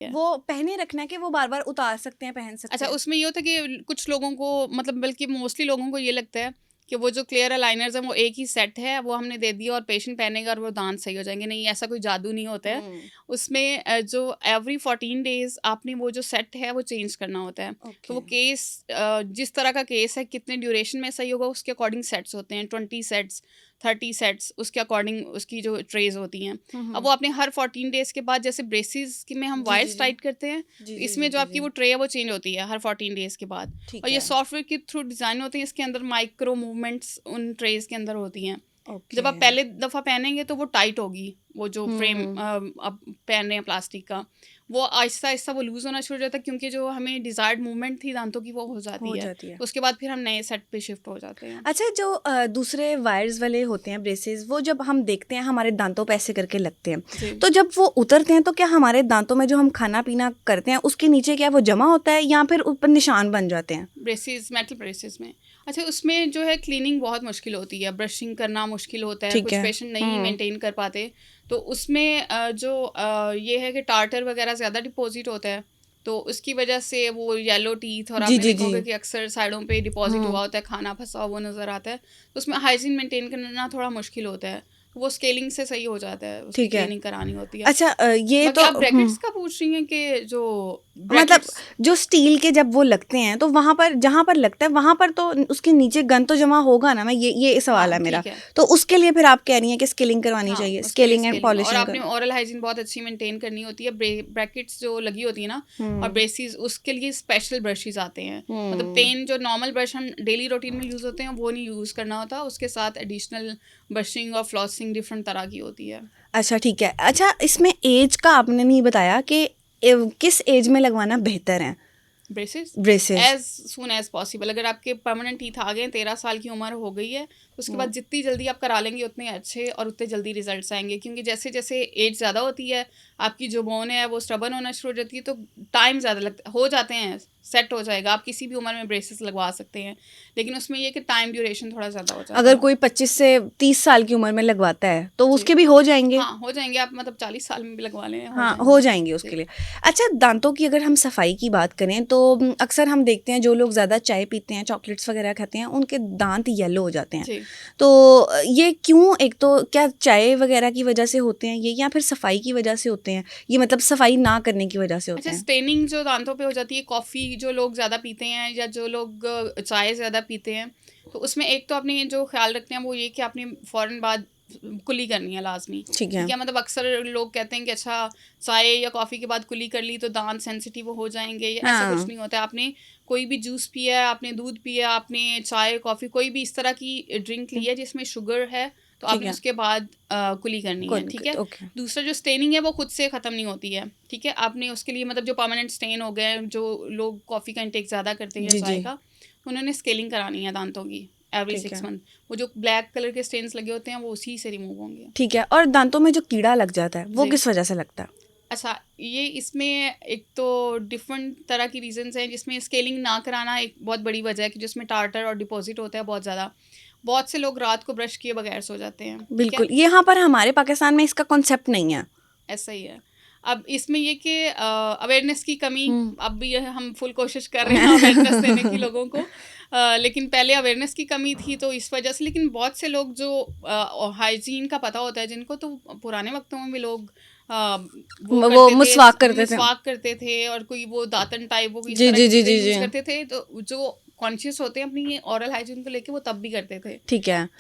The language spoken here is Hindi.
वो पहने रखना है कि वो बार बार उतार सकते हैं, पहन सकते अच्छा, हैं। उसमें ये होता है कि कुछ लोगों को, मतलब बल्कि मोस्टली लोगों को ये लगता है कि वो जो क्लियर अलाइनर्स हैं वो एक ही सेट है, वो हमने दे दिया और पेशेंट पहनेगा और वो दांत सही हो जाएंगे। नहीं, ऐसा कोई जादू नहीं होता है। हम्म। उसमें जो एवरी 14 डेज आपने वो जो सेट है वो चेंज करना होता है। तो ओके। वो केस, जिस तरह का केस है, कितने ड्यूरेशन में सही होगा, उसके अकॉर्डिंग सेट्स होते हैं, 20 सेट्स, 30 सेट्स, उसके अकॉर्डिंग उसकी जो ट्रेज होती हैं। अब वो आपने हर 14 डेज के बाद, जैसे ब्रेसिस की में हम जी जी वायर्स जी टाइट करते हैं, जी तो जी जी इसमें जो जी आपकी जी। वो ट्रे है वो चेंज होती है हर 14 डेज के बाद। और ठीक ये है। सॉफ्टवेयर के थ्रू डिज़ाइन होते हैं, इसके अंदर माइक्रो मूवमेंट्स उन ट्रेस के अंदर होती हैं। ओके। जब आप पहले दफ़ा पहनेंगे तो वो टाइट होगी, वो जो फ्रेम हम्म। आप पहन रहे हैं प्लास्टिक का, वो आहिस्ता आहिस्ता वो लूज़ होना शुरू हो जाता है, क्योंकि जो हमें डिज़ायर्ड मूवमेंट थी दांतों की वो हो जाती हो है। जाती है। उसके बाद फिर हम नए सेट पे शिफ्ट हो जाते हैं। अच्छा, जो दूसरे वायर्स वाले होते हैं ब्रेसेस, वो जब हम देखते हैं हमारे दांतों पे ऐसे करके लगते हैं, जी। तो जब वो उतरते हैं तो क्या हमारे दांतों में जो हम खाना पीना करते हैं उसके नीचे क्या वो जमा होता है या फिर ऊपर निशान बन जाते हैं? ब्रेसिस, मेटल ब्रेसिस में, अच्छा, उसमें जो है क्लीनिंग बहुत मुश्किल होती है, ब्रशिंग करना मुश्किल होता है, ठीक कुछ है। पेशेंट नहीं मेंटेन कर पाते। तो उसमें ये है कि टार्टर वगैरह ज़्यादा डिपॉजिट होता है, तो उसकी वजह से वो येलो टीथ, और जी आपने जी देखा जी। होगा कि अक्सर साइडों पे डिपॉजिट हम्म। हुआ होता है, खाना फंसा हुआ नज़र आता है। तो उसमें हाइजीन मेंटेन करना थोड़ा मुश्किल होता है, तो वो स्केलिंग से सही हो जाता है, उसकी ठीक है। क्लीनिंग करानी होती है। अच्छा, ये बाकी तो आप ब्रैकेट्स का पूछ रही हैं कि जो मतलब ब्रैकेट्स, जो स्टील के जब वो लगते हैं तो वहां पर जहां पर लगता है वहां पर तो उसके नीचे गन तो जमा होगा ना, मैं ये सवाल हाँ है मेरा। ठीक है। तो उसके लिए फिर आप कह रही हैं कि स्केलिंग करवानी हाँ, चाहिए, उसके लिए स्केलिंग एंड स्केलिंग, और पॉलिशिंग आपने कर। ओरल हाइजीन बहुत अच्छी मेंटेन करनी होती है। ब्रैकेट्स जो लगी होती है ना, और हम्म। ब्रेसिस, उसके लिए स्पेशल ब्रशेस आते हैं। मतलब हम्म। पेन जो नॉर्मल ब्रश हम डेली रूटीन में यूज़ होते हैं वो नहीं यूज़ करना होता, उसके साथ एडिशनल ब्रशिंग और फ्लॉसिंग डिफरेंट तरह की होती है। अच्छा ठीक है। अच्छा, इसमें एज का आपने नहीं बताया कि किस एज में लगवाना बेहतर है braces braces? As soon as possible. अगर आपके परमानेंट टीथ आ गए हैं, 13 साल की उम्र हो गई है, तो उसके बाद जितनी जल्दी आप करा लेंगे उतने अच्छे और उतने जल्दी रिजल्ट्स आएंगे, क्योंकि जैसे जैसे एज ज़्यादा होती है, आपकी जो बोन है वो स्टबन होना शुरू हो जाती है, तो टाइम ज़्यादा लगता हो जाते हैं, सेट हो जाएगा। आप किसी भी उम्र में ब्रेसेस लगवा सकते हैं, लेकिन उसमें यह कि टाइम ड्यूरेशन थोड़ा ज़्यादा हो जाता अगर है। कोई 25 से 30 साल की उम्र में लगवाता है तो जी, उसके भी हो जाएंगे? हाँ हो जाएंगे। आप मतलब 40 साल में भी लगवा लें, हो हाँ, हो जाएंगे। जाएँगी उसके जी लिए। अच्छा, दाँतों की अगर हम सफाई की बात करें तो अक्सर हम देखते हैं जो लोग ज़्यादा चाय पीते हैं, चॉकलेट्स वग़ैरह खाते हैं, उनके दाँत येलो हो जाते हैं। जी। तो ये क्यों? एक तो क्या चाय वग़ैरह की वजह से होते हैं ये, या फिर सफाई की वजह से होते हैं? ये मतलब सफाई ना करने की वजह से होते अच्छा, हैं? स्टेनिंग जो दांतों पे हो जाती है, कॉफ़ी जो लोग ज़्यादा पीते हैं या जो लोग चाय ज़्यादा पीते हैं, तो उसमें एक तो आपने जो ख़्याल रखते हैं वो ये कि आपने फ़ौरन बाद कुली करनी है लाज़मी। ठीक है। ठीक है, मतलब अक्सर लोग कहते हैं कि अच्छा, चाय या कॉफ़ी के बाद कुली कर ली तो दांत सेंसिटिव हो जाएंगे, या ऐसा कुछ हाँ, नहीं होता है। आपने कोई भी जूस पिया है, आपने दूध पिया, आपने चाय कॉफ़ी कोई भी इस तरह की ड्रिंक ली है जिसमें शुगर है, तो ठीक आपने है। उसके बाद कुली करनी है। ठीक है। ओके। दूसरा जो स्टेनिंग है वो खुद से ख़त्म नहीं होती है। ठीक है, आपने उसके लिए मतलब जो परमानेंट स्टेन हो गए, जो लोग कॉफ़ी का इंटेक ज़्यादा करते हैं या जी, चाय जी। का, तो उन्होंने स्केलिंग करानी है दांतों की एवरी ठीक 6 है। मंथ। वो जो ब्लैक कलर के स्टेन्स लगे होते हैं वो उसी से रिमूव होंगे। ठीक है, और दाँतों में जो कीड़ा लग जाता है, वो जी। किस वजह से लगता है? अच्छा, ये इसमें एक तो डिफरेंट तरह की रीजंस हैं, जिसमें स्केलिंग ना कराना एक बहुत बड़ी वजह है, कि जिसमें टार्टर और डिपॉजिट होता है बहुत ज़्यादा। बहुत से लोग रात को ब्रश किए बगैर सो जाते हैं। ठीक है, बिल्कुल, यहाँ पर हमारे पाकिस्तान में इसका कॉन्सेप्ट नहीं है। ऐसा ही है। अब इसमें ये कि अवेयरनेस की कमी, हुँ। अब भी ये हम फुल कोशिश कर रहे हैं अवेयरनेस देने की लोगों को, लेकिन पहले अवेयरनेस की कमी थी तो इस वजह से। लेकिन बहुत से लोग जो हाइजीन का पता होता है जिनको, तो पुराने वक्तों में भी लोग वो वो करते थे, मिस्वाक करते थे। मिसवाक करते थे, और कोई वो दातन टाइप वो इस जी, तरह जी, की जी, चीज़ें जी, जी। यूज़ करते थे, तो जो कॉन्शियस होते हैं अपनी ऑरल हाइजीन को लेके वो तब भी करते थे। ठीक है।